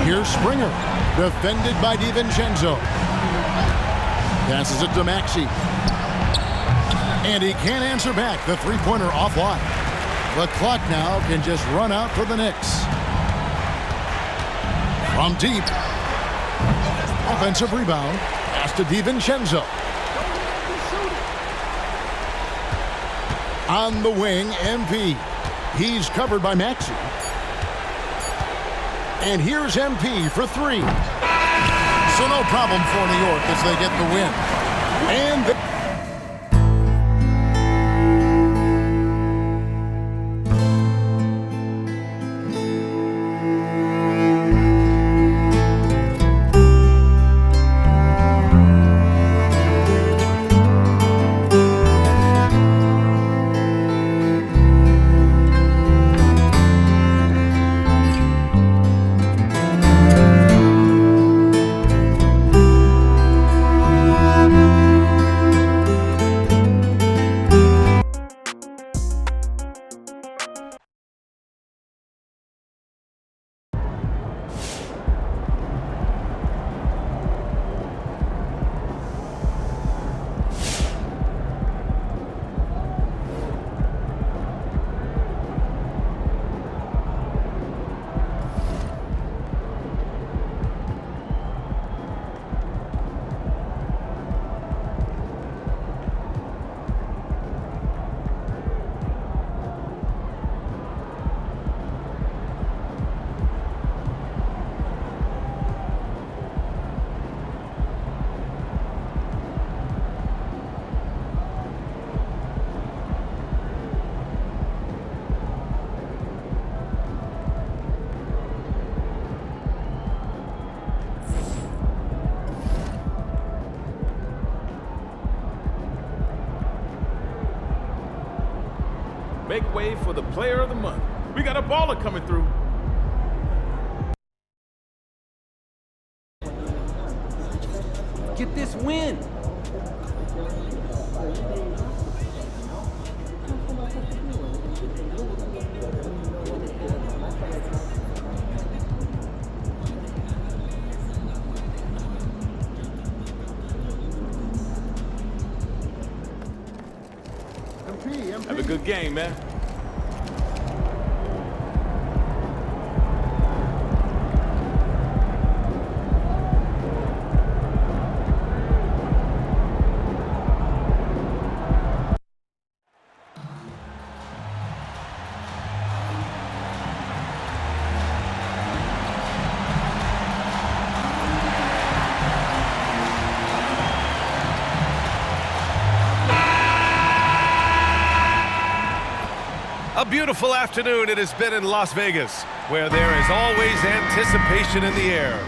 Here's Springer, defended by DiVincenzo. Passes it to Maxey. And he can't answer back. The three-pointer offline. The clock now can just run out for the Knicks. From deep. Offensive rebound. Pass to DiVincenzo. On the wing, MP. He's covered by Maxey. And here's MP for three. So no problem for New York as they get the win. And make way for the player of the month. We got a baller coming through. Get this win. Have a good game, man. A beautiful afternoon it has been in Las Vegas, where there is always anticipation in the air.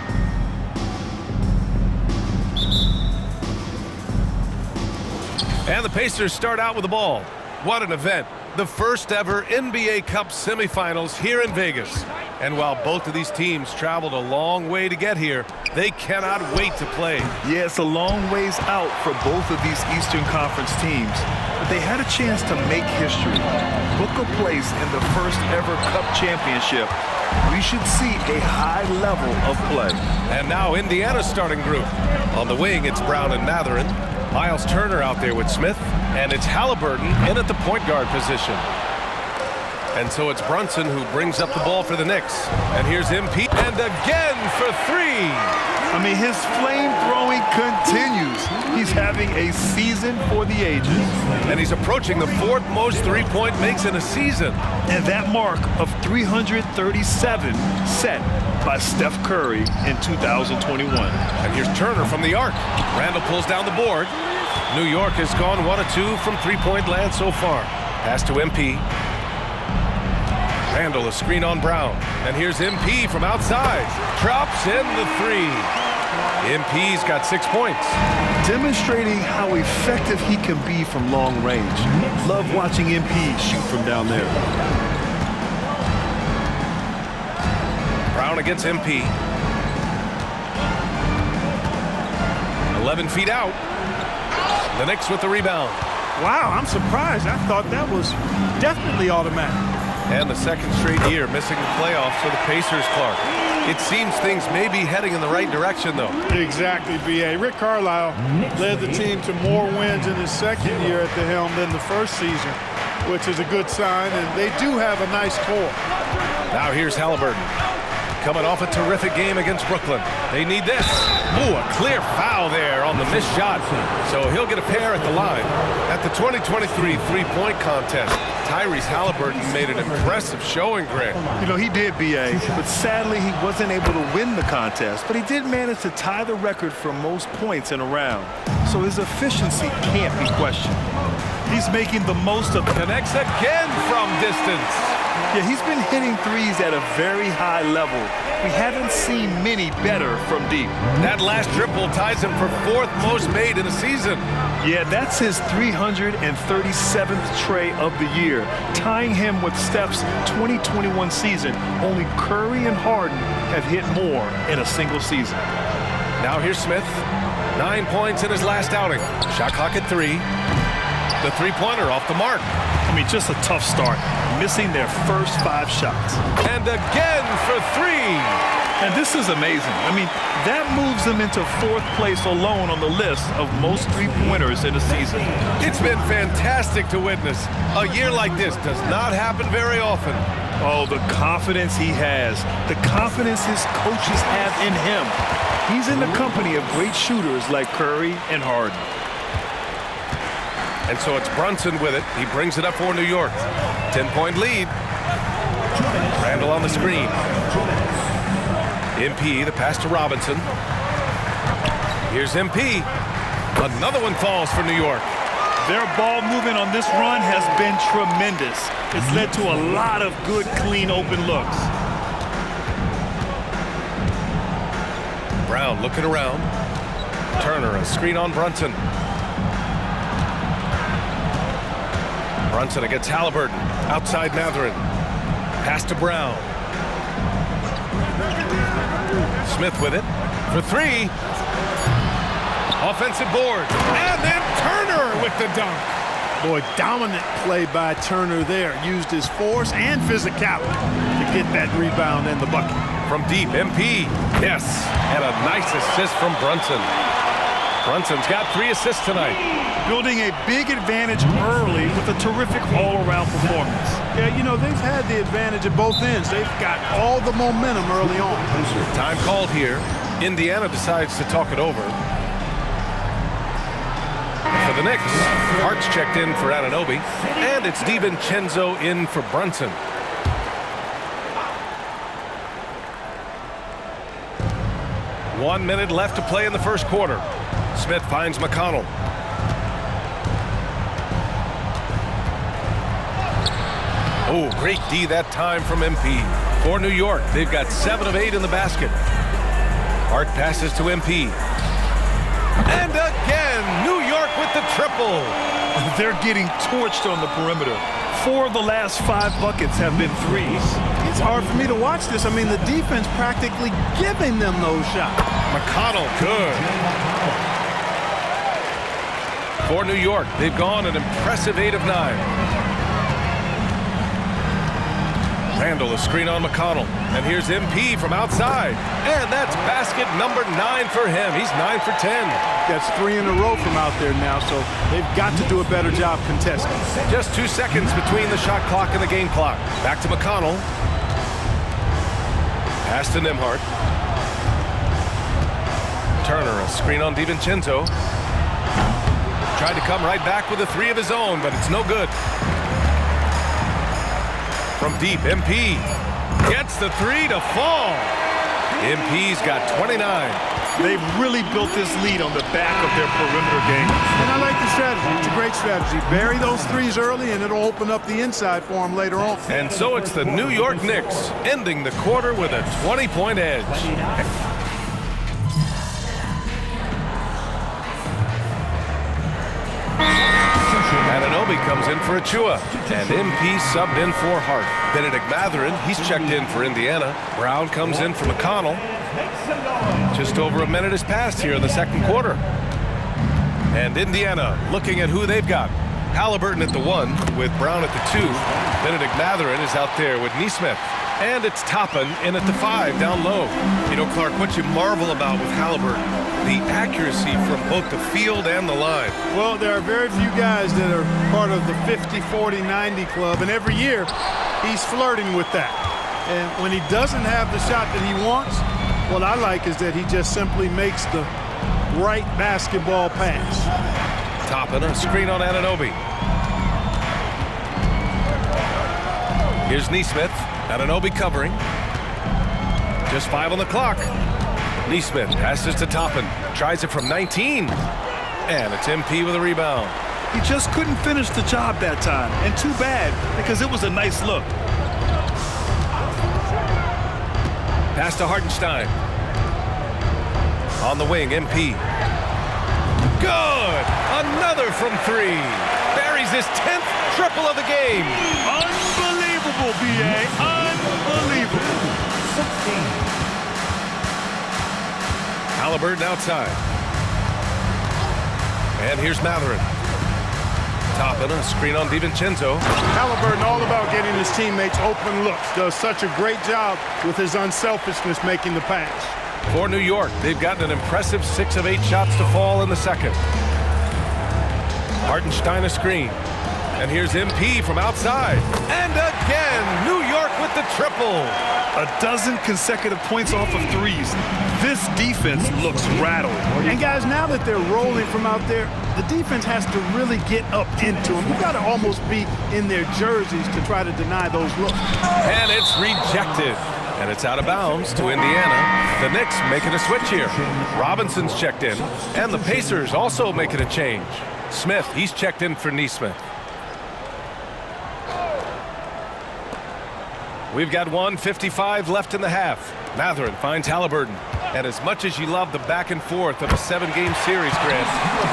And the Pacers start out with the ball. What an event. The first ever NBA Cup semifinals here in Vegas. And while both of these teams traveled a long way to get here, they cannot wait to play. Yeah, it's a long ways out for both of these Eastern Conference teams. But they had a chance to make history, book a place in the first ever Cup championship. We should see a high level of play. And now Indiana's starting group. On the wing, it's Brown and Matherin. Miles Turner out there with Smith. And it's Halliburton in at the point guard position. And so it's Brunson who brings up the ball for the Knicks. And here's MP. And again for three. I mean, his flame throwing continues. He's having a season for the ages. And he's approaching the fourth most three-point makes in a season. And that mark of 337 set by Steph Curry in 2021. And here's Turner from the arc. Randall pulls down the board. New York has gone 1 of 2 from three-point land so far. Pass to MP. Randall, a screen on Brown. And here's MP from outside. Drops in the three. MP's got 6 points. Demonstrating how effective he can be from long range. Love watching MP shoot from down there. Brown against MP. 11 feet out. The Knicks with the rebound. Wow, I'm surprised. I thought that was definitely automatic. And the second straight year missing the playoffs for the Pacers, Clark. It seems things may be heading in the right direction, though. Exactly, B.A. Rick Carlisle led the team to more wins in his second year at the helm than the first season, which is a good sign, and they do have a nice core. Now here's Halliburton. Coming off a terrific game against Brooklyn. They need this. Ooh, a clear foul there on the missed shot. So he'll get a pair at the line. At the 2023 three-point contest, Tyrese Halliburton made an impressive showing, Grant. You know, he did, B.A., but sadly he wasn't able to win the contest, but he did manage to tie the record for most points in a round. So his efficiency can't be questioned. He's making the most of it. Connects again from distance. Yeah, he's been hitting threes at a very high level. We haven't seen many better from deep. That last triple ties him for fourth most made in a season. Yeah, that's his 337th tray of the year, tying him with Steph's 2021 season. Only Curry and Harden have hit more in a single season. Now here's Smith. 9 points in his last outing. Shot clock at 3. The three-pointer off the mark. I mean, just a tough start, missing their first 5 shots. And again for 3. And this is amazing. I mean, that moves them into 4th place alone on the list of most three-pointers in a season. It's been fantastic to witness. A year like this does not happen very often. Oh, the confidence he has, the confidence his coaches have in him. He's in the company of great shooters like Curry and Harden. And so it's Brunson with it. He brings it up for New York. 10-point lead. Randall on the screen. MP, the pass to Robinson. Here's MP. Another one falls for New York. Their ball movement on this run has been tremendous. It's led to a lot of good, clean, open looks. Brown looking around. Turner, a screen on Brunson. Brunson against Halliburton. Outside Matherin. Pass to Brown. Smith with it. For 3. Offensive board. And then Turner with the dunk. Boy, dominant play by Turner there. Used his force and physicality to get that rebound and the bucket. From deep, MP. Yes. And a nice assist from Brunson. Brunson's got 3 assists tonight. Building a big advantage early with a terrific all-around performance. Yeah, you know, they've had the advantage at both ends. They've got all the momentum early on. Time called here. Indiana decides to talk it over. For the Knicks, Hart's checked in for Anunoby, and it's DiVincenzo in for Brunson. One minute left to play in the first quarter. Smith finds McConnell. Oh, great D that time from MP. For New York, they've got 7 of 8 in the basket. Hart passes to MP. And again, New York with the triple. They're getting torched on the perimeter. 4 of the last 5 buckets have been threes. It's hard for me to watch this. I mean, the defense practically giving them those shots. McConnell, good. For New York, they've gone an impressive 8 of 9. Randall, a screen on McConnell. And here's MP from outside. And that's basket number 9 for him. He's 9 for 10. That's 3 in a row from out there now, so they've got to do a better job contesting. Just 2 seconds between the shot clock and the game clock. Back to McConnell. Pass to Nembhard. Turner, a screen on DiVincenzo. Tried to come right back with a 3 of his own, but it's no good. From deep, MP gets the 3 to fall. MP's got 29. They've really built this lead on the back of their perimeter game. And I like the strategy. It's a great strategy. Bury those 3s early, and it'll open up the inside for them later on. And so it's the New York Knicks ending the quarter with a 20-point edge. Anunoby comes in for Achua, and MP subbed in for Hart. Benedict Matherin, he's checked in for Indiana. Brown comes in for McConnell. Just over a minute has passed here in the second quarter. And Indiana looking at who they've got. Halliburton at the 1 with Brown at the 2. Benedict Matherin is out there with Neesmith. And it's Toppin in at the 5 down low. You know, Clark, what you marvel about with Halliburton, the accuracy from both the field and the line. Well, there are very few guys that are part of the 50, 40, 90 club, and every year he's flirting with that. And when he doesn't have the shot that he wants, what I like is that he just simply makes the right basketball pass. Toppin, a screen on Anunoby. Here's Neesmith. Anunoby covering. Just 5 on the clock. Neesmith passes to Toppin. Tries it from 19. And it's MP with a rebound. He just couldn't finish the job that time. And too bad, because it was a nice look. Pass to Hartenstein. On the wing, MP. Good! Another from 3. Buries his 10th triple of the game. Unbelievable, B.A. Unbelievable. 16. Halliburton outside. And here's Matherin. Toppin, a screen on DiVincenzo. Halliburton all about getting his teammates open looks. Does such a great job with his unselfishness making the pass. For New York, they've gotten an impressive 6 of 8 shots to fall in the second. Hartenstein a screen. And here's MP from outside. And again, New York with the triple. A dozen consecutive points off of threes. This defense looks rattled. And guys, now that they're rolling from out there, the defense has to really get up into them. You've got to almost be in their jerseys to try to deny those looks. And it's rejected. And it's out of bounds to Indiana. The Knicks making a switch here. Robinson's checked in. And the Pacers also making a change. Smith, he's checked in for Neesmith. We've got 1:55 left in the half. Matherin finds Halliburton. And as much as you love the back and forth of a 7-game series, Grant,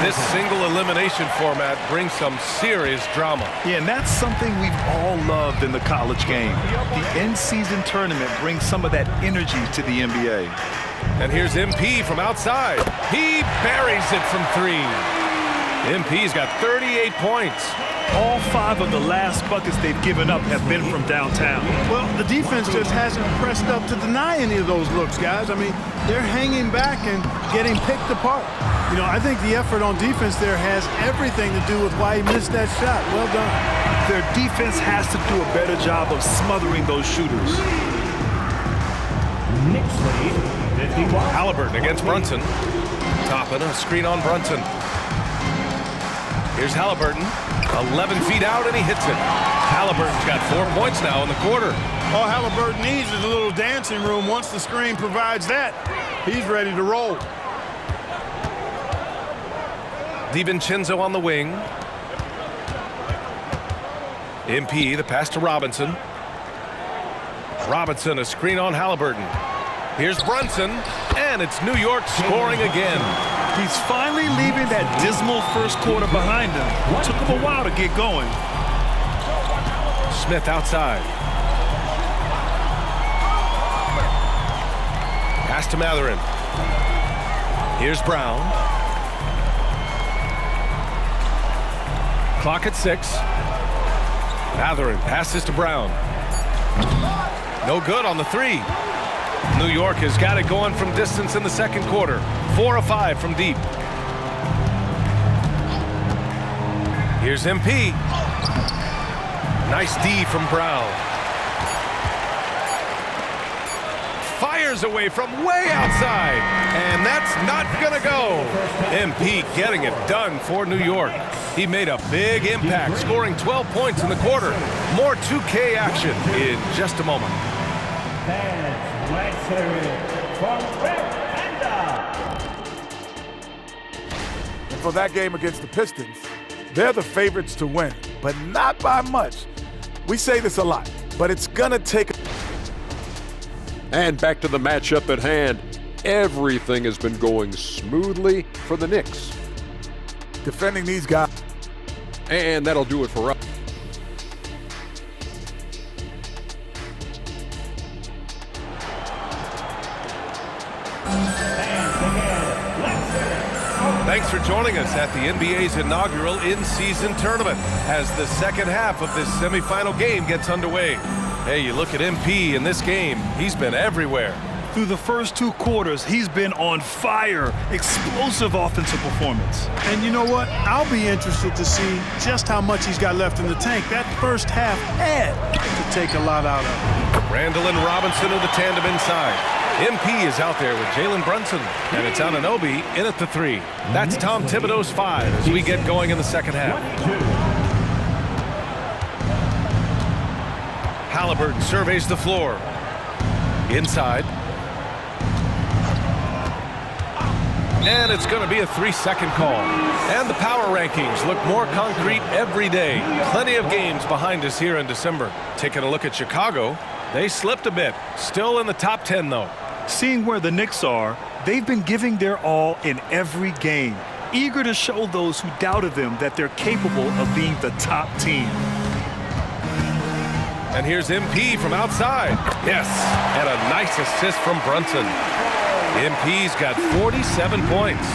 this single elimination format brings some serious drama. Yeah, and that's something we've all loved in the college game. The in-season tournament brings some of that energy to the NBA. And here's MP from outside. He buries it from 3. MP's got 38 points. All 5 of the last buckets they've given up have been from downtown. Well, the defense just hasn't pressed up to deny any of those looks, guys. I mean, they're hanging back and getting picked apart. You know, I think the effort on defense there has everything to do with why he missed that shot. Well done. Their defense has to do a better job of smothering those shooters. Knicks lead 51. Halliburton against Brunson. Toppin, a screen on Brunson. Here's Halliburton. 11 feet out, and he hits it. Halliburton's got 4 points now in the quarter. All Halliburton needs is a little dancing room. Once the screen provides that, he's ready to roll. DiVincenzo on the wing. MP, the pass to Robinson. Robinson, a screen on Halliburton. Here's Brunson, and it's New York scoring again. He's finally leaving that dismal first quarter behind him. It took him a while to get going. Smith outside. Pass to Matherin. Here's Brown. Clock at 6. Matherin passes to Brown. No good on the 3. New York has got it going from distance in the second quarter. 4 of 5 from deep. Here's MP. Nice D from Brown. Fires away from way outside. And that's not going to go. MP getting it done for New York. He made a big impact, scoring 12 points in the quarter. More 2K action in just a moment. And for that game against the Pistons, they're the favorites to win, but not by much. We say this a lot, but it's gonna take. And back to the matchup at hand. Everything has been going smoothly for the Knicks. Defending these guys. And that'll do it for us. Thanks for joining us at the NBA's inaugural in-season tournament as the second half of this semifinal game gets underway. Hey, you look at MP in this game, he's been everywhere. Through the first 2 quarters, he's been on fire. Explosive offensive performance. And you know what? I'll be interested to see just how much he's got left in the tank. That first half had to take a lot out of him. Randall and Robinson are the tandem inside. MP is out there with Jalen Brunson, and it's Anunoby in at the 3. That's Tom Thibodeau's 5 as we get going in the second half. Halliburton surveys the floor. Inside. And it's going to be a 3-second call. And the power rankings look more concrete every day. Plenty of games behind us here in December. Taking a look at Chicago, they slipped a bit. Still in the top 10, though. Seeing where the Knicks are, they've been giving their all in every game. Eager to show those who doubted them that they're capable of being the top team. And here's MP from outside. Yes, and a nice assist from Brunson. MP's got 47 points.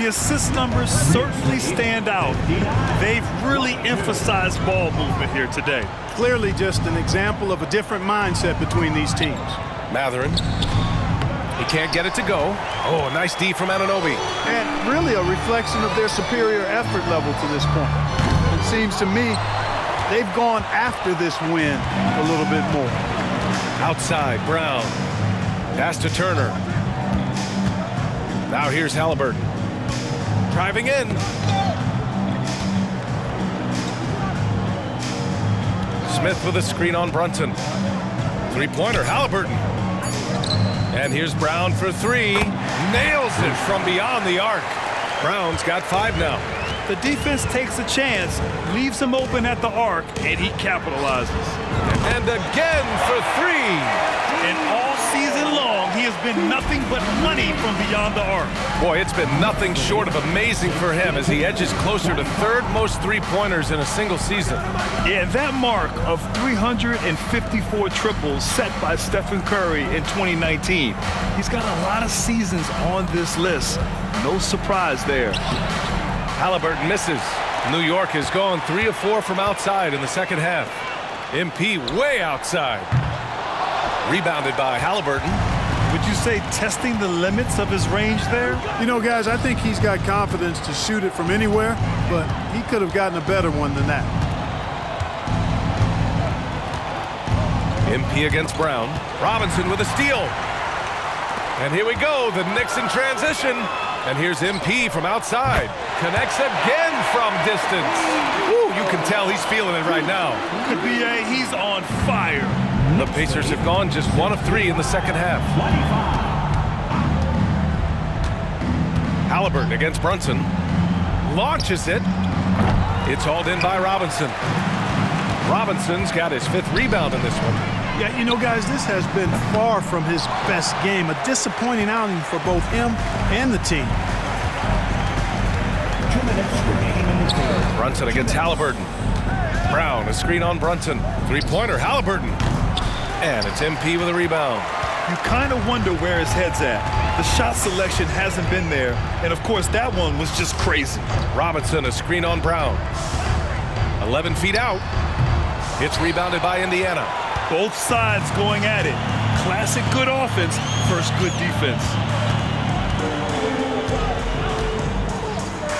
The assist numbers certainly stand out. They've really emphasized ball movement here today. Clearly just an example of a different mindset between these teams. Mathurin. He can't get it to go. Oh, a nice D from Anunoby. And really a reflection of their superior effort level to this point. It seems to me they've gone after this win a little bit more. Outside, Brown. Pass to Turner. Now here's Halliburton. Driving in. Smith with a screen on Brunson. 3-pointer, Halliburton. And here's Brown for 3. Nails it from beyond the arc. Brown's got 5 now. The defense takes a chance, leaves him open at the arc, and he capitalizes. And again for 3. And all season long, he has been nothing but money from beyond the arc. Boy, it's been nothing short of amazing for him as he edges closer to 3rd most 3-pointers in a single season. Yeah, that mark of 354 triples set by Stephen Curry in 2019. He's got a lot of seasons on this list. No surprise there. Halliburton misses. New York has gone 3 of 4 from outside in the second half. MP way outside. Rebounded by Halliburton. Would you say testing the limits of his range there? You know, guys, I think he's got confidence to shoot it from anywhere, but he could have gotten a better one than that. MP against Brown. Robinson with a steal. And here we go, the Knicks in transition. And here's MP from outside. Connects again from distance. Woo, you can tell he's feeling it right now. Could be he's on fire. The Pacers have gone just 1 of 3 in the second half. Halliburton against Brunson. Launches it. It's hauled in by Robinson. Robinson's got his 5th rebound in this one. Yeah, you know, guys, this has been far from his best game. A disappointing outing for both him and the team. 2 minutes remaining in the third. Brunson against Halliburton. Brown, a screen on Brunson. 3-pointer, Halliburton. And it's MP with a rebound. You kind of wonder where his head's at. The shot selection hasn't been there. And, of course, that one was just crazy. Robinson, a screen on Brown. 11 feet out. It's rebounded by Indiana. Both sides going at it. Classic good offense versus good defense.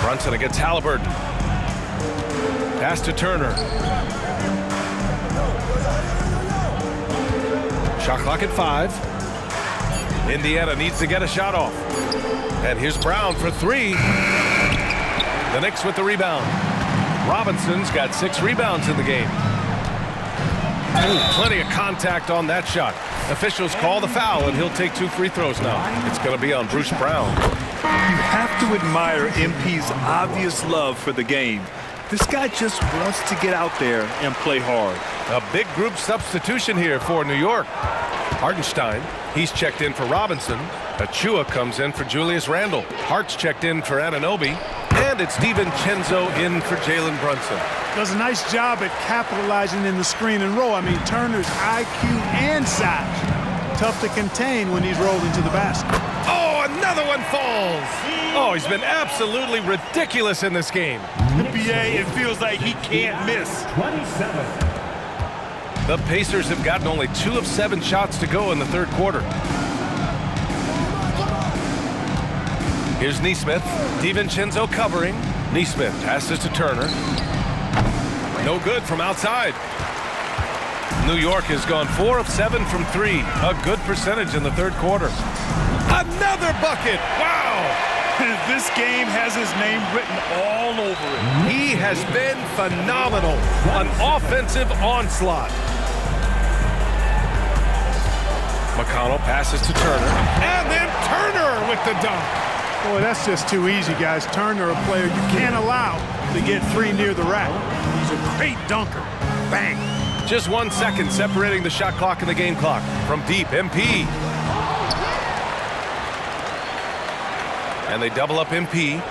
Brunson against Halliburton. Pass to Turner. Shot clock at 5. Indiana needs to get a shot off. And here's Brown for 3. The Knicks with the rebound. Robinson's got 6 rebounds in the game. Ooh, plenty of contact on that shot. Officials call the foul, and he'll take 2 free throws now. It's going to be on Bruce Brown. You have to admire MP's obvious love for the game. This guy just wants to get out there and play hard. A big group substitution here for New York. Hartenstein, he's checked in for Robinson. Achua comes in for Julius Randle. Hart's checked in for Anunoby. And it's DiVincenzo in for Jalen Brunson. Does a nice job at capitalizing in the screen and roll. I mean, Turner's IQ and size. Tough to contain when he's rolled into the basket. Oh, Another one falls. Oh, he's been absolutely ridiculous in this game. BA, it feels like he can't miss. 27. The Pacers have gotten only 2 of 7 shots to go in the third quarter. Here's Neesmith. DiVincenzo covering. Neesmith passes to Turner. No good from outside. New York has gone 4 of 7 from 3. A good percentage in the third quarter. Another bucket. Wow. This game has his name written all over it. He has been phenomenal. An offensive onslaught. McConnell passes to Turner. And then Turner with the dunk. Boy, that's just too easy, guys. Turner, a player you can't allow to get 3 near the rack. He's a great dunker. Bang. Just 1 second separating the shot clock and the game clock. From deep, MP. And they double up MP.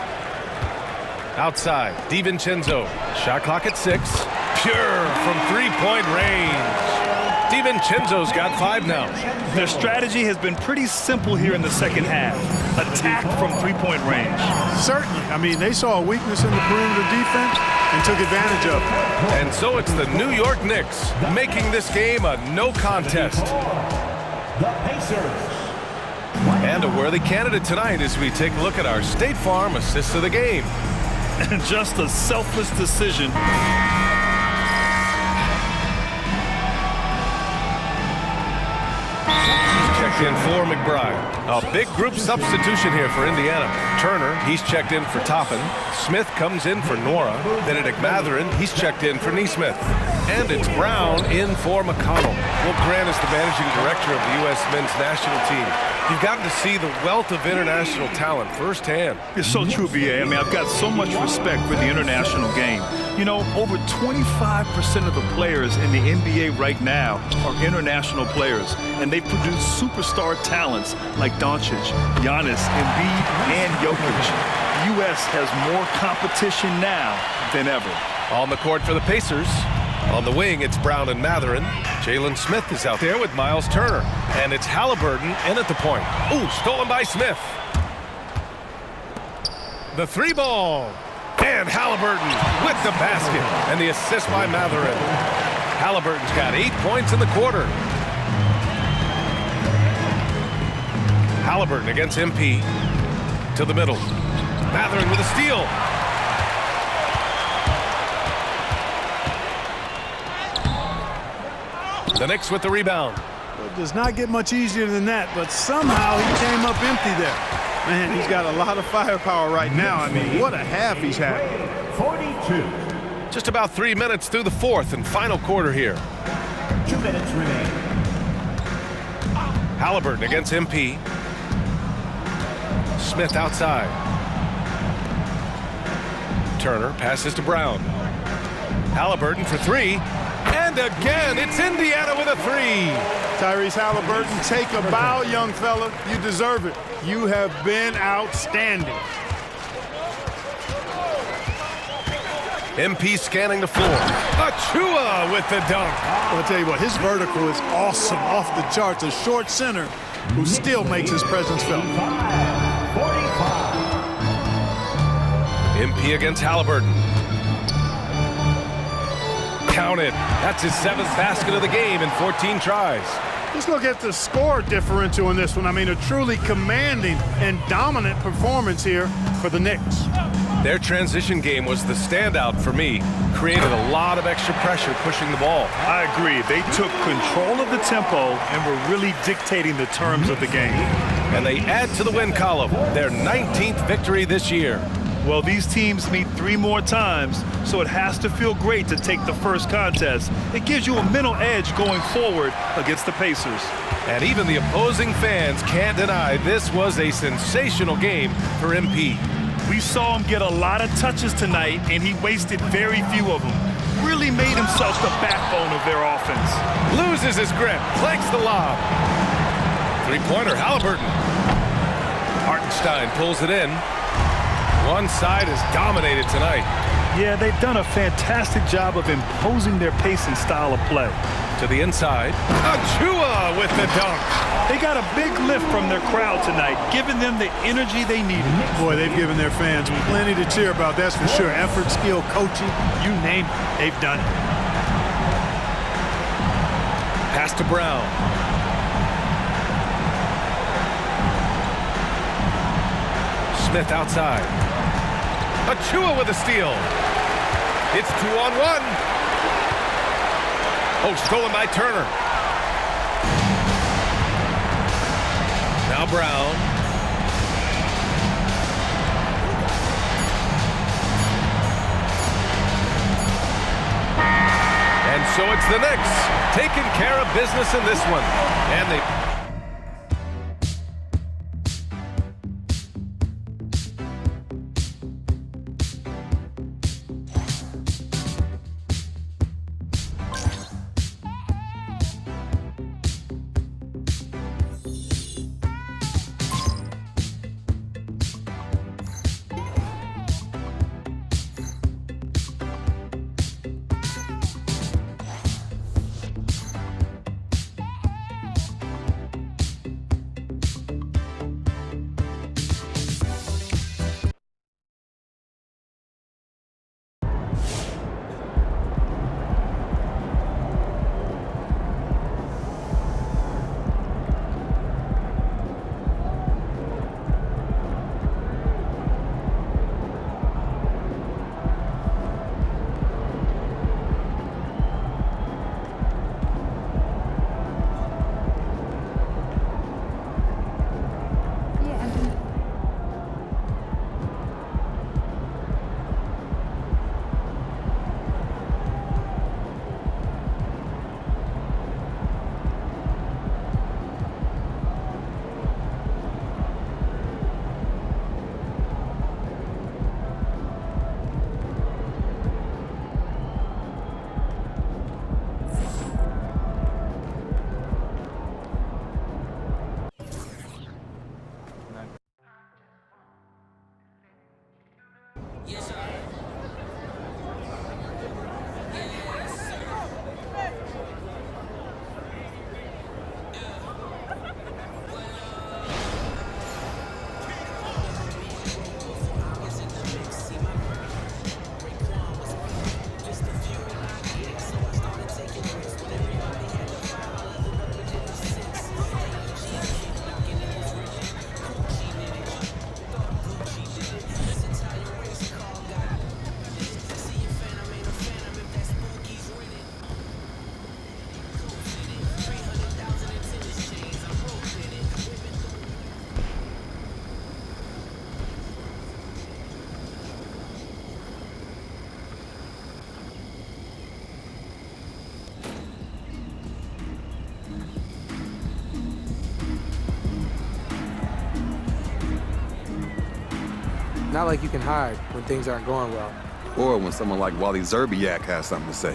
Outside, DiVincenzo. Shot clock at 6. Pure from 3-point range. DiVincenzo's got 5 now. Their strategy has been pretty simple here in the second half. Attack from 3-point range. Certainly. I mean, they saw a weakness in the perimeter defense and took advantage of it. And so it's the New York Knicks making this game a no contest. The Pacers. And a worthy candidate tonight as we take a look at our State Farm assist of the game. And just a selfless decision. Checked in for McBride. A big group substitution here for Indiana. Turner, he's checked in for Toppin. Smith comes in for Nora. Benedict Mathurin, he's checked in for Neesmith. And it's Brown in for McConnell. Will Grant is the managing director of the U.S. men's national team. You've gotten to see the wealth of international talent firsthand. It's so true, BA. I mean, I've got so much respect for the international game. You know, over 25% of the players in the NBA right now are international players, and they've produced superstar talents like Doncic, Giannis, Embiid, and Jokic. The U.S. has more competition now than ever. On the court for the Pacers. On the wing, it's Brown and Mathurin. Jalen Smith is out there with Miles Turner. And it's Halliburton in at the point. Ooh, stolen by Smith. The 3 ball. And Halliburton with the basket. And the assist by Mathurin. Halliburton's got 8 points in the quarter. Halliburton against MP. To the middle. Mathurin with a steal. The Knicks with the rebound. It does not get much easier than that, but somehow he came up empty there. Man, he's got a lot of firepower right now. I mean, what a half he's had. 42. Just about 3 minutes through the fourth and final quarter here. 2 minutes remain. Halliburton against MP. Smith outside. Turner passes to Brown. Halliburton for 3. And again, it's Indiana with a 3. Tyrese Halliburton, take a bow, young fella. You deserve it. You have been outstanding. MP scanning the floor. Achua with the dunk. I'll tell you what, his vertical is awesome, off the charts. A short center who still makes his presence felt. 45. MP against Halliburton. Counted. That's his 7th basket of the game in 14 tries. Let's look at the score differential in this one. I mean, a truly commanding and dominant performance here for the Knicks. Their transition game was the standout for me. Created a lot of extra pressure pushing the ball. I agree. They took control of the tempo and were really dictating the terms of the game. And they add to the win column, their 19th victory this year. Well, these teams meet 3 more times, so it has to feel great to take the first contest. It gives you a mental edge going forward against the Pacers. And even the opposing fans can't deny this was a sensational game for MP. We saw him get a lot of touches tonight, and he wasted very few of them. Really made himself the backbone of their offense. Loses his grip, flanks the lob. 3-pointer, Halliburton. Hartenstein pulls it in. One side is dominated tonight. Yeah, they've done a fantastic job of imposing their pace and style of play. To the inside. Achua with the dunk. They got a big lift from their crowd tonight, giving them the energy they needed. Boy, they've given their fans plenty to cheer about, that's for sure. Effort, skill, coaching, you name it, they've done it. Pass to Brown. Smith outside. Achua with a steal. It's 2-on-1. Oh, stolen by Turner. Now Brown. And so it's the Knicks taking care of business in this one. And they... Not like you can hide when things aren't going well. Or when someone like Wally Zerbiak has something to say.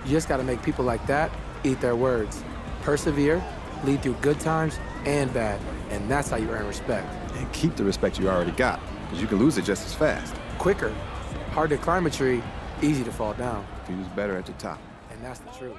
You just gotta make people like that eat their words. Persevere, lead through good times and bad, and that's how you earn respect. And keep the respect you already got, because you can lose it just as fast. Quicker. Hard to climb a tree, easy to fall down. Who's better at the top. And that's the truth.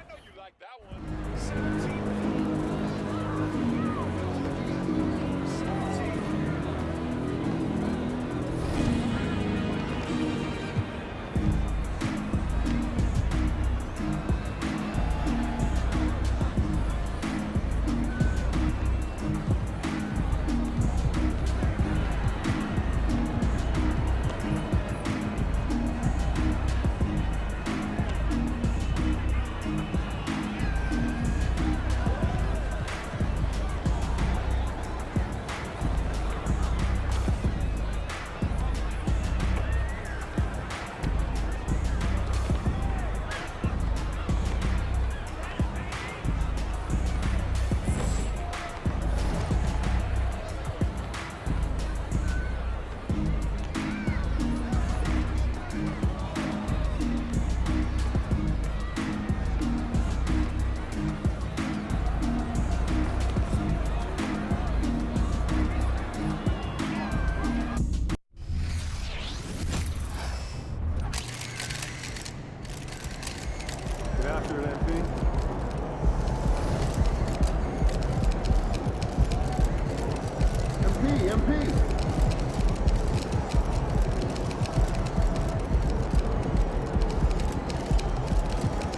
MP.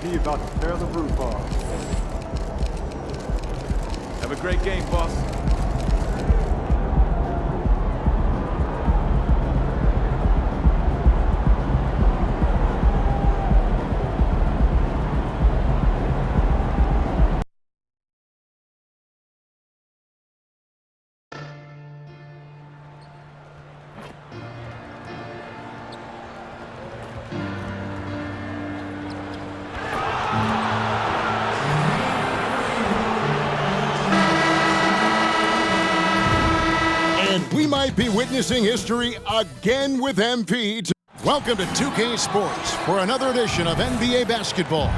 He about to tear the roof off. Have a great game, boss. We might be witnessing history again with MP. Welcome to 2K Sports for another edition of NBA basketball.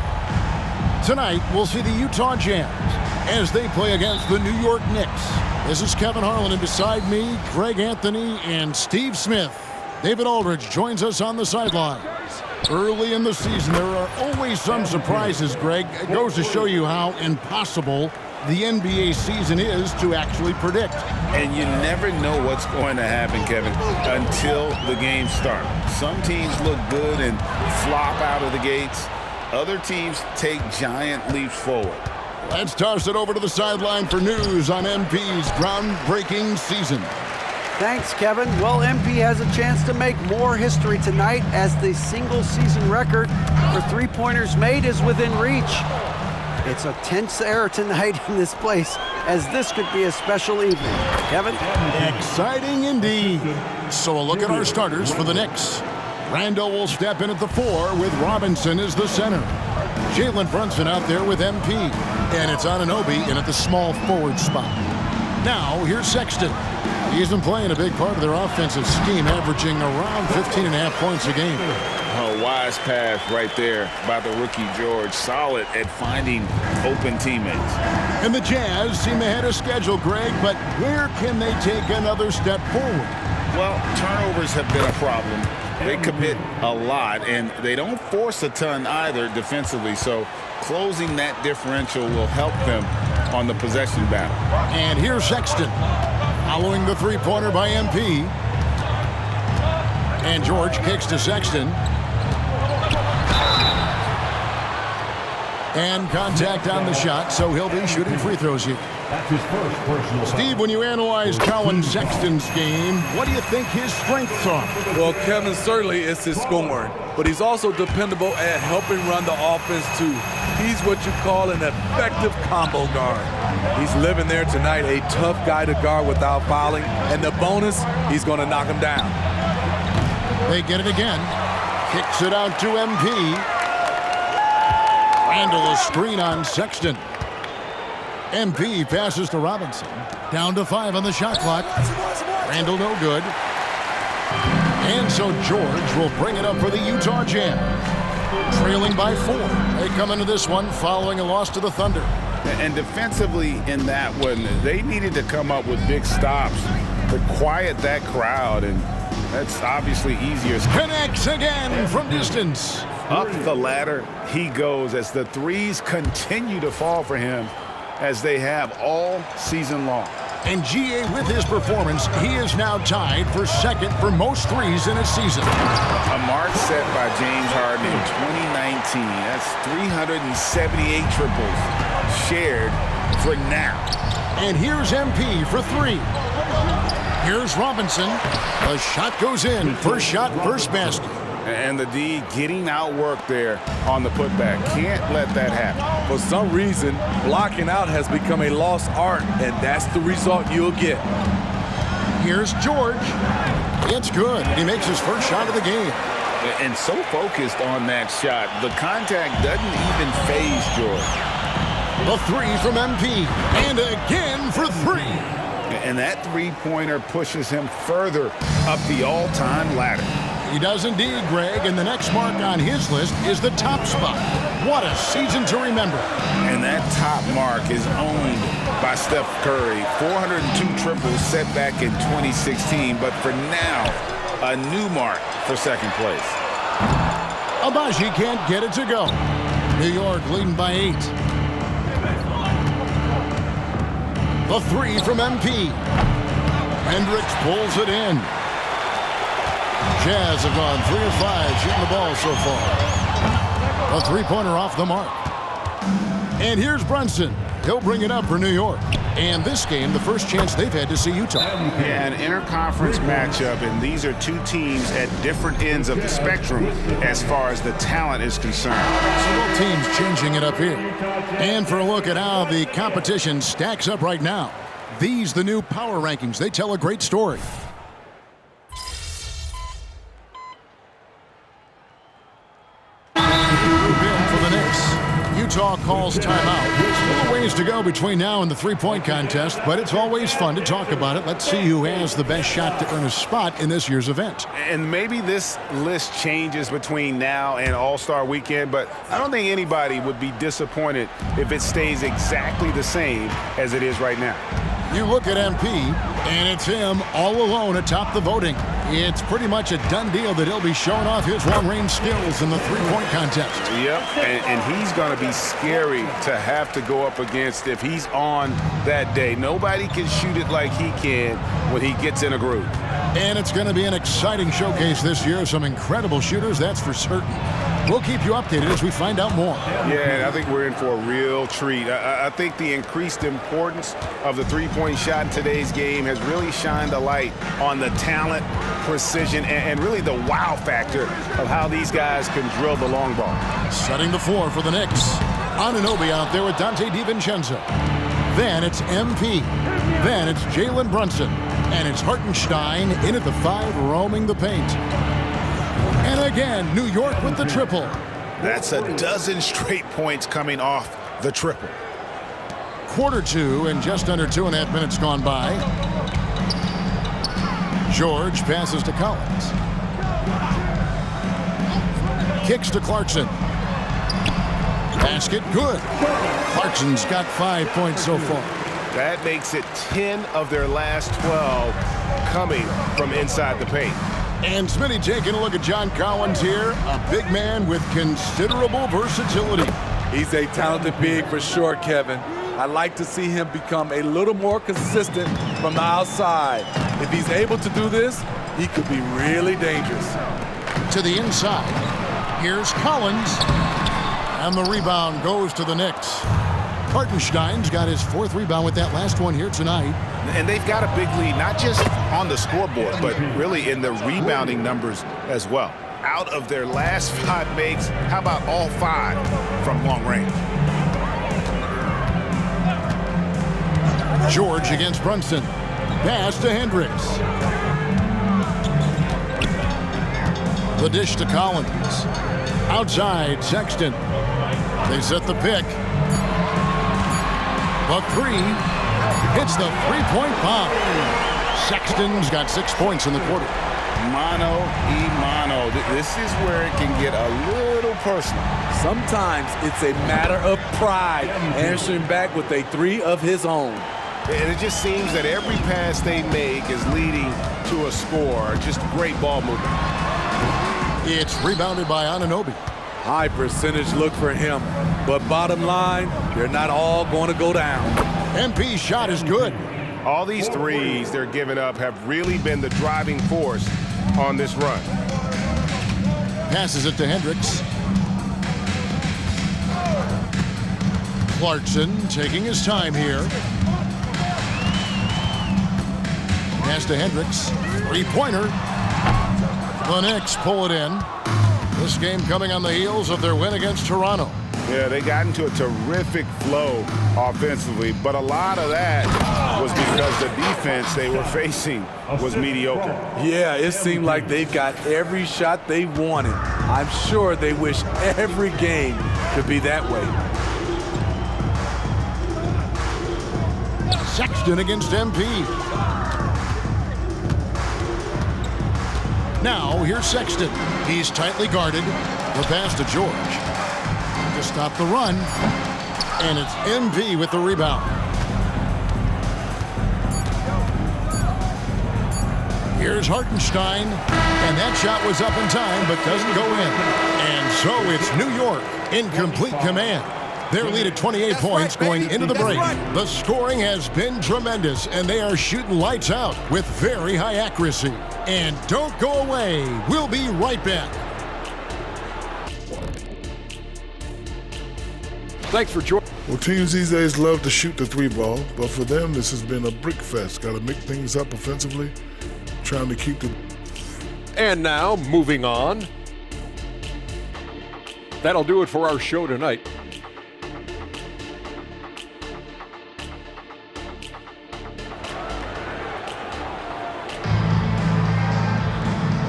Tonight, we'll see the Utah Jazz as they play against the New York Knicks. This is Kevin Harlan, and beside me, Greg Anthony and Steve Smith. David Aldridge joins us on the sideline. Early in the season, there are always some surprises, Greg. It goes to show you how impossible the NBA season is to actually predict. And you never know what's going to happen, Kevin, until the games start. Some teams look good and flop out of the gates. Other teams take giant leaps forward. Let's toss it over to the sideline for news on MP's groundbreaking season. Thanks, Kevin. Well, MP has a chance to make more history tonight as the single-season record for three-pointers made is within reach. It's a tense air tonight in this place, as this could be a special evening. Kevin? Exciting indeed. So a look at our starters for the Knicks. Randall will step in at the 4 with Robinson as the center. Jalen Brunson out there with MP. And it's Anunoby in at the small forward spot. Now, here's Sexton. He's been playing a big part of their offensive scheme, averaging around 15.5 points a game. A wise pass right there by the rookie George. Solid at finding open teammates. And the Jazz seem ahead of schedule, Greg, but where can they take another step forward? Well, turnovers have been a problem. They commit a lot, and they don't force a ton either defensively, so closing that differential will help them on the possession battle. And here's Sexton, following the three-pointer by MP. And George kicks to Sexton. And contact on the shot, so he'll be shooting free throws here. That's his first personal. Steve, when you analyze Colin Sexton's game, what do you think his strengths are? Well, Kevin, certainly it's his scoring, but he's also dependable at helping run the offense too. He's what you call an effective combo guard. He's living there tonight, a tough guy to guard without fouling, and the bonus, he's going to knock him down. They get it again. Kicks it out to MP. Randall a screen on Sexton. MP passes to Robinson. Down to 5 on the shot clock. Randall no good. And so George will bring it up for the Utah Jazz. Trailing by 4. They come into this one following a loss to the Thunder. And defensively in that one, they needed to come up with big stops to quiet that crowd, and that's obviously easier. Connects again from distance. Up the ladder he goes as the threes continue to fall for him, as they have all season long. And GA, with his performance, he is now tied for second for most threes in a season. A mark set by James Harden in 2019. That's 378 triples shared for now. And here's MP for 3. Here's Robinson. The shot goes in. First shot, first basket. And the D getting outworked there on the putback. Can't let that happen. For some reason, blocking out has become a lost art, and that's the result you'll get. Here's George. It's good. He makes his first shot of the game. And so focused on that shot, the contact doesn't even faze George. The 3 from MP. And again for 3. And that three-pointer pushes him further up the all-time ladder. He does indeed, Greg, and the next mark on his list is the top spot. What a season to remember. And that top mark is owned by Steph Curry. 402 triples set back in 2016, but for now, a new mark for second place. Abaji can't get it to go. New York leading by 8. The 3 from MP. Hendricks pulls it in. Jazz have gone 3 of 5 shooting the ball so far. A three-pointer off the mark. And here's Brunson. He'll bring it up for New York. And this game, the first chance they've had to see Utah. Yeah, an interconference matchup, and these are two teams at different ends of the spectrum as far as the talent is concerned. So both teams changing it up here. And for a look at how the competition stacks up right now. These, the new power rankings, they tell a great story. For the Knicks. Utah calls timeout. Still a ways to go between now and the three-point contest, but it's always fun to talk about it. Let's see who has the best shot to earn a spot in this year's event. And maybe this list changes between now and All-Star Weekend, but I don't think anybody would be disappointed if it stays exactly the same as it is right now. You look at MP, and it's him all alone atop the voting. It's pretty much a done deal that he'll be showing off his long-range skills in the three-point contest. Yep, and he's going to be scary to have to go up against if he's on that day. Nobody can shoot it like he can when he gets in a groove. And it's going to be an exciting showcase this year. Some incredible shooters, that's for certain. We'll keep you updated as we find out more. Yeah, I think we're in for a real treat. I think the increased importance of the three-point shot in today's game has really shined a light on the talent, precision, and really the wow factor of how these guys can drill the long ball. Setting the floor for the Knicks. Anunoby out there with Dante DiVincenzo. Then it's MP. Then it's Jalen Brunson. And it's Hartenstein in at the 5, roaming the paint. And again, New York with the triple. That's a dozen straight points coming off the triple. Quarter 2 and just under 2.5 minutes gone by. George passes to Collins. Kicks to Clarkson. Basket good. Clarkson's got 5 points so far. That makes it 10 of their last 12 coming from inside the paint. And Smitty taking a look at John Collins here, a big man with considerable versatility. He's a talented big for sure, Kevin. I'd like to see him become a little more consistent from the outside. If he's able to do this, he could be really dangerous. To the inside, here's Collins, and the rebound goes to the Knicks. Hartenstein's got his 4th rebound with that last one here tonight. And they've got a big lead, not just on the scoreboard, but really in the rebounding numbers as well. Out of their last 5 makes, how about all 5 from long range? George against Brunson. Pass to Hendricks. The dish to Collins. Outside, Sexton. They set the pick. The 3 hits the three-point bomb. Sexton's got 6 points in the quarter. Mano y mano. This is where it can get a little personal. Sometimes it's a matter of pride, answering back with a 3 of his own. And it just seems that every pass they make is leading to a score. Just great ball movement. It's rebounded by Anunoby. High percentage look for him. But bottom line, they're not all going to go down. MP's shot is good. All these threes they're giving up have really been the driving force on this run. Passes it to Hendricks. Clarkson taking his time here. Pass to Hendricks. Three-pointer. The Knicks pull it in. This game coming on the heels of their win against Toronto. Yeah, they got into a terrific flow offensively, but a lot of that was because the defense they were facing was mediocre. Yeah, it seemed like they got every shot they wanted. I'm sure they wish every game could be that way. Sexton against MP. Now, here's Sexton. He's tightly guarded. The pass to George. To stop the run. And it's MP with the rebound. Here's Hartenstein. And that shot was up in time, but doesn't go in. And so it's New York in complete command. Their lead at 28 points going into the break. The scoring has been tremendous, and they are shooting lights out with very high accuracy. And don't go away. We'll be right back. Thanks for joining. Well, teams these days love to shoot the three ball, but for them, this has been a brick fest. Got to make things up offensively, trying to keep the... And now, moving on. That'll do it for our show tonight.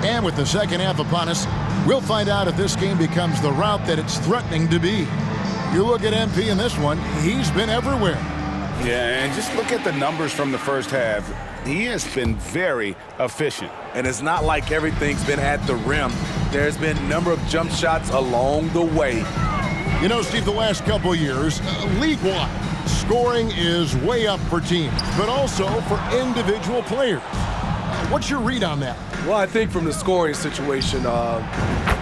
And with the second half upon us, we'll find out if this game becomes the route that it's threatening to be. You look at MP in this one, he's been everywhere. Yeah, and just look at the numbers from the first half. He has been very efficient. And it's not like everything's been at the rim. There's been a number of jump shots along the way. You know, Steve, the last couple of years, league-wide, scoring is way up for teams, but also for individual players. What's your read on that? Well, I think from the scoring situation,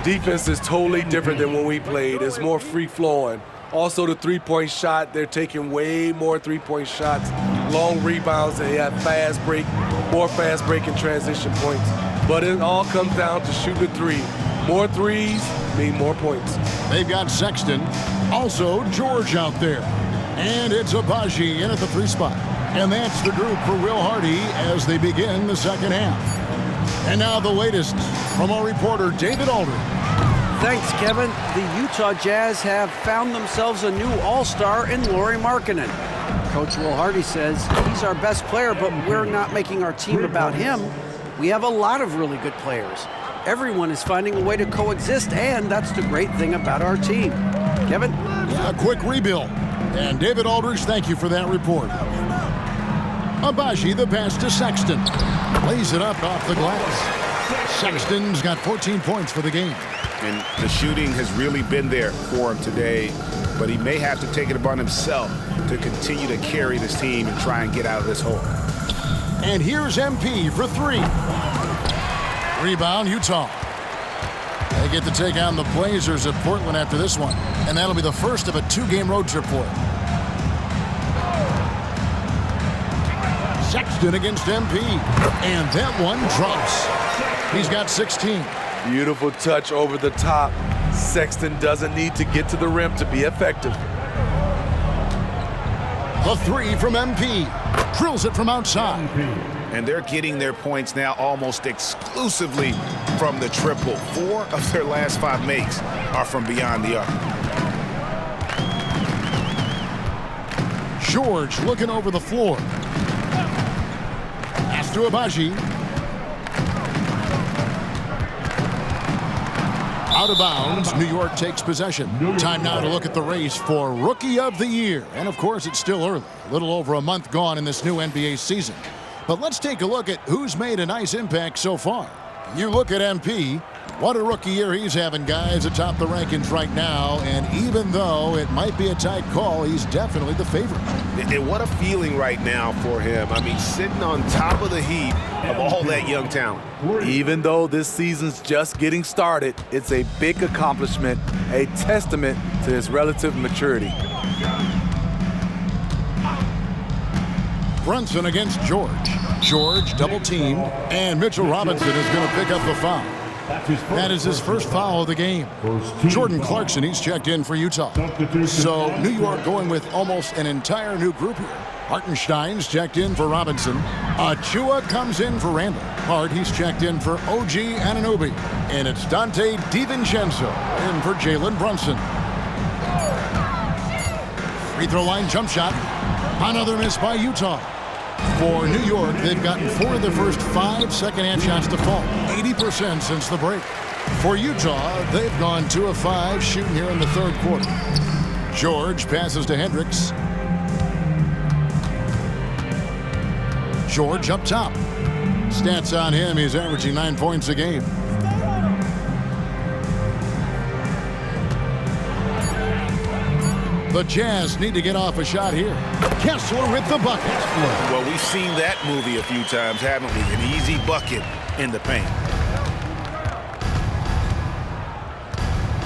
defense is totally different than when we played. It's more free-flowing. Also, the three-point shot, they're taking way more three-point shots, long rebounds, they have fast break, more fast break and transition points. But it all comes down to shoot the three. More threes mean more points. They've got Sexton, also George out there. And it's Abaji in at the three spot. And that's the group for Will Hardy as they begin the second half. And now the latest from our reporter, David Aldridge. Thanks, Kevin. The Utah Jazz have found themselves a new all-star in Lauri Markkanen. Coach Will Hardy says he's our best player, but we're not making our team about him. We have a lot of really good players. Everyone is finding a way to coexist, and that's the great thing about our team. Kevin? A quick rebuild. And David Aldridge, thank you for that report. Abaji, the pass to Sexton. Lays it up off the glass. Sexton's got 14 points for the game. And the shooting has really been there for him today, but he may have to take it upon himself to continue to carry this team and try and get out of this hole. And here's MP for three. Rebound, Utah. They get to take on the Blazers at Portland after this one, and that'll be the first of a two-game road trip for him. Sexton against MP, and that one drops. He's got 16. Beautiful touch over the top. Sexton doesn't need to get to the rim to be effective. The three from MP. Drills it from outside. And they're getting their points now almost exclusively from the triple. 4 of their last 5 makes are from beyond the arc. George looking over the floor. Pass to Abaji. Out of bounds, New York takes possession. Time now to look at the race for Rookie of the Year. And of course, it's still early. A little over a month gone in this new NBA season. But let's take a look at who's made a nice impact so far. You look at MP, what a rookie year he's having, guys, atop the rankings right now. And even though it might be a tight call, he's definitely the favorite. And what a feeling right now for him. I mean, sitting on top of the heap of all that young talent. Even though this season's just getting started, it's a big accomplishment, a testament to his relative maturity. Brunson against George. George double-teamed, and Mitchell Robinson is going to pick up the foul. That is his first foul of the game. Jordan Clarkson, he's checked in for Utah. So New York going with almost an entire new group here. Hartenstein's checked in for Robinson. Achua comes in for Randall. Hart, he's checked in for OG Anunoby. And it's Dante DiVincenzo in for Jalen Brunson. Free throw line jump shot. Another miss by Utah. For New York, they've gotten 4 of their first 5 second-half shots to fall, 80% since the break. For Utah, they've gone 2 of 5 shooting here in the third quarter. George passes to Hendricks. George up top. Stats on him, he's averaging 9 points a game. The Jazz need to get off a shot here. Kessler with the bucket. Well, we've seen that movie a few times, haven't we? An easy bucket in the paint.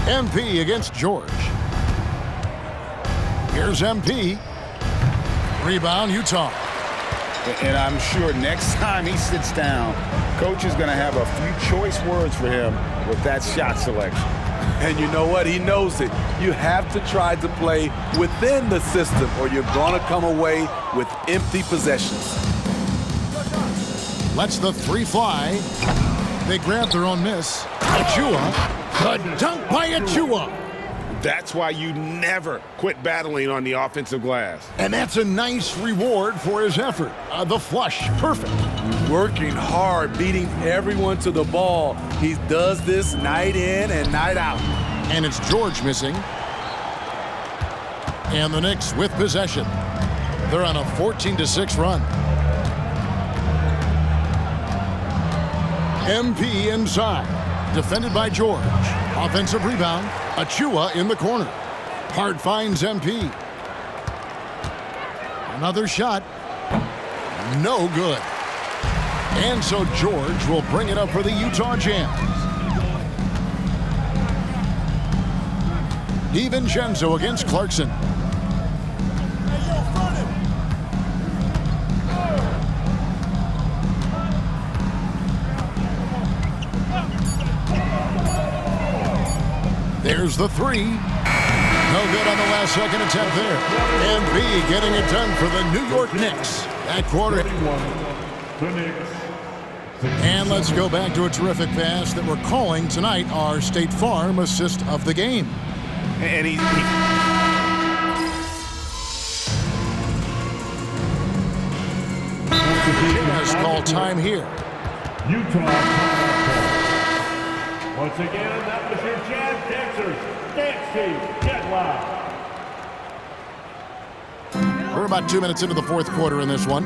MP against George. Here's MP. Rebound, Utah. And I'm sure next time he sits down, coach is going to have a few choice words for him with that shot selection. And you know what? He knows it. You have to try to play within the system or you're going to come away with empty possessions. Lets the three fly. They grab their own miss. Achua. The dunk by Achua. That's why you never quit battling on the offensive glass. And that's a nice reward for his effort. The flush, perfect. Working hard, beating everyone to the ball. He does this night in and night out. And it's George missing. And the Knicks with possession. They're on a 14-6 run. MP inside. Defended by George. Offensive rebound. Achua in the corner. Hart finds MP. Another shot. No good. And so George will bring it up for the Utah Jazz. DiVincenzo against Clarkson. There's the three. No good on the last second attempt there. And B getting it done for the New York Knicks at quarter. And let's go back to a terrific pass that we're calling tonight our State Farm assist of the game. And he has called time here. Utah. Once again, that was your Jazz Dancers. Dance team, get loud. We're about 2 minutes into the fourth quarter in this one.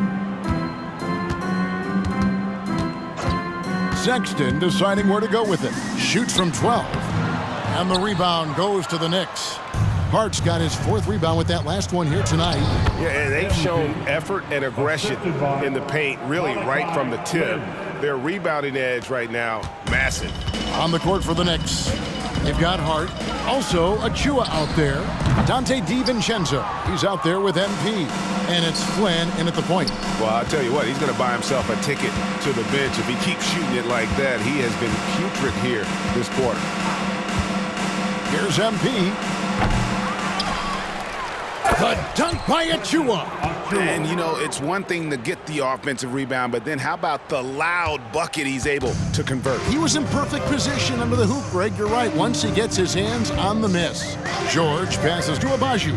Sexton deciding where to go with it. Shoots from 12. And the rebound goes to the Knicks. Hart's got his fourth rebound with that last one here tonight. Yeah, and they've shown effort and aggression in the paint, really right from the tip. Their rebounding edge right now, massive. On the court for the Knicks, they've got Hart. Also, Achua out there. Dante DiVincenzo, he's out there with MP. And it's Flynn in at the point. Well, I'll tell you what, he's going to buy himself a ticket to the bench. If he keeps shooting it like that, he has been putrid here this quarter. Here's MP. The dunk by Achua. And, you know, it's one thing to get the offensive rebound, but then how about the loud bucket he's able to convert? He was in perfect position under the hoop, Greg. You're right. Once he gets his hands on the miss. George passes to Abaju.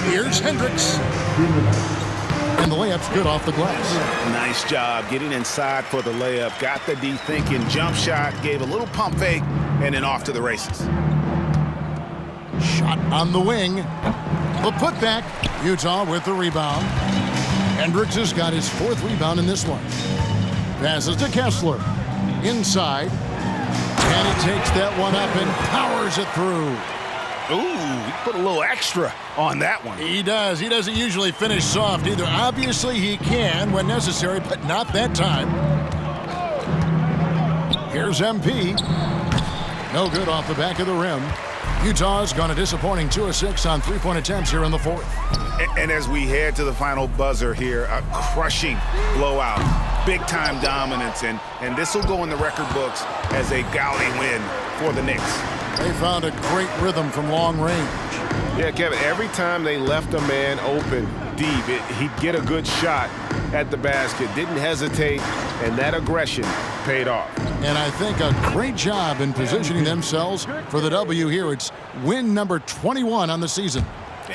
Here's Hendricks. And the layup's good off the glass. Nice job getting inside for the layup. Got the D thinking, jump shot, gave a little pump fake, and then off to the races. Shot on the wing. The putback. Utah with the rebound. Hendricks has got his fourth rebound in this one. Passes to Kessler. Inside. And he takes that one up and powers it through. Ooh, he put a little extra on that one. He does. He doesn't usually finish soft either. Obviously, he can when necessary, but not that time. Here's MP. No good off the back of the rim. Utah's gone a disappointing 2 of 6 on three-point attempts here in the fourth. And as we head to the final buzzer here, a crushing blowout, big-time dominance, and this will go in the record books as a gaudy win for the Knicks. They found a great rhythm from long range. Yeah, Kevin, every time they left a man open deep, he'd get a good shot at the basket, didn't hesitate, and that aggression paid off. And I think a great job in positioning themselves for the W here. It's win number 21 on the season.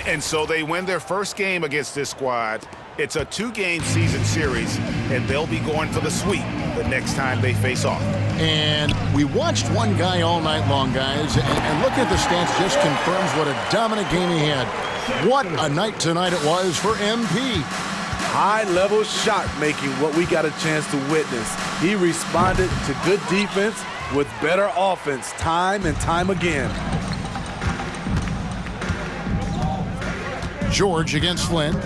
And so they win their first game against this squad. It's a 2-game season series, and they'll be going for the sweep the next time they face off. And we watched one guy all night long, guys, and looking at the stats just confirms what a dominant game he had. What a night tonight it was for MP. High-level shot making, what we got a chance to witness. He responded to good defense with better offense time and time again. George against Flynn.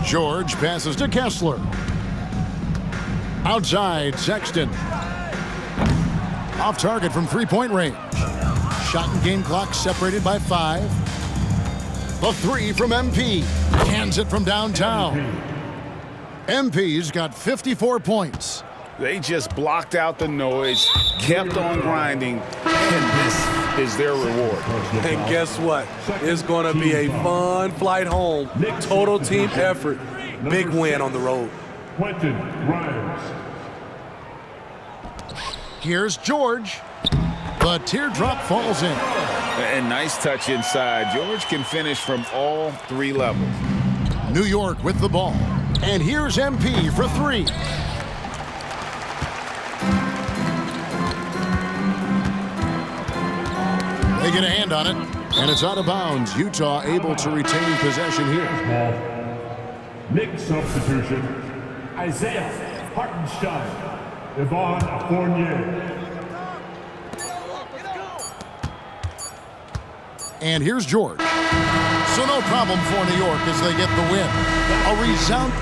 George passes to Kessler. Outside, Sexton. Off target from three-point range. Shot and game clock separated by 5. The 3 from MP. Hands it from downtown. MP's got 54 points. They just blocked out the noise, kept on grinding, and this is their reward. And guess what? It's going to be a fun flight home. Total team effort. Big win on the road. Quentin Grimes. Here's George. The teardrop falls in. And nice touch inside. George can finish from all 3 levels. New York with the ball. And here's MP for 3. They get a hand on it, and it's out of bounds. Utah able to retain possession here. Nick substitution. Isaiah Hartenstein. Yvonne Fournier. And here's George. So no problem for New York as they get the win. A resound.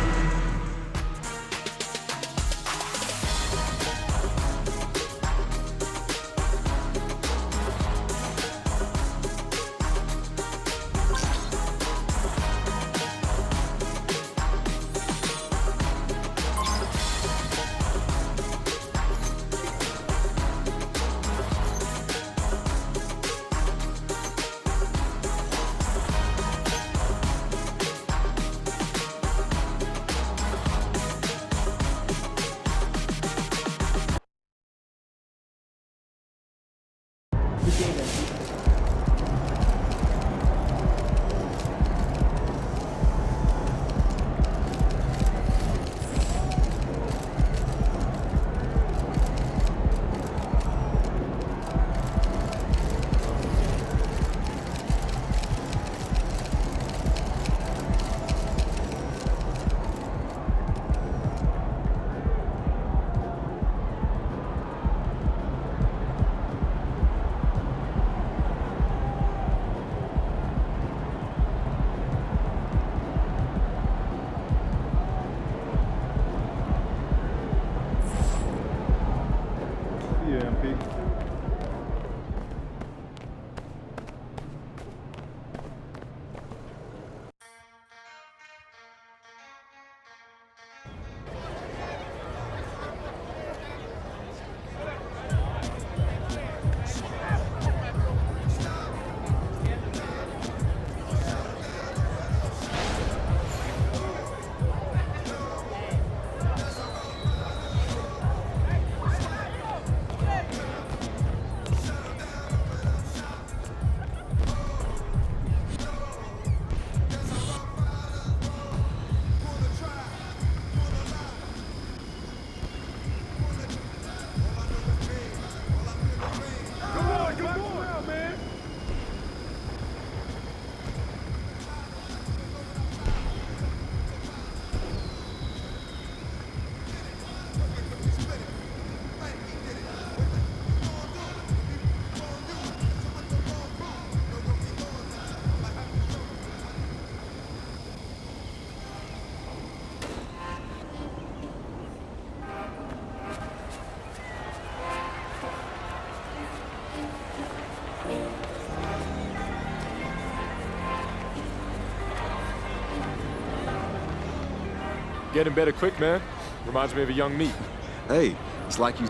Getting better quick, man. Reminds me of a young me. Hey, it's like you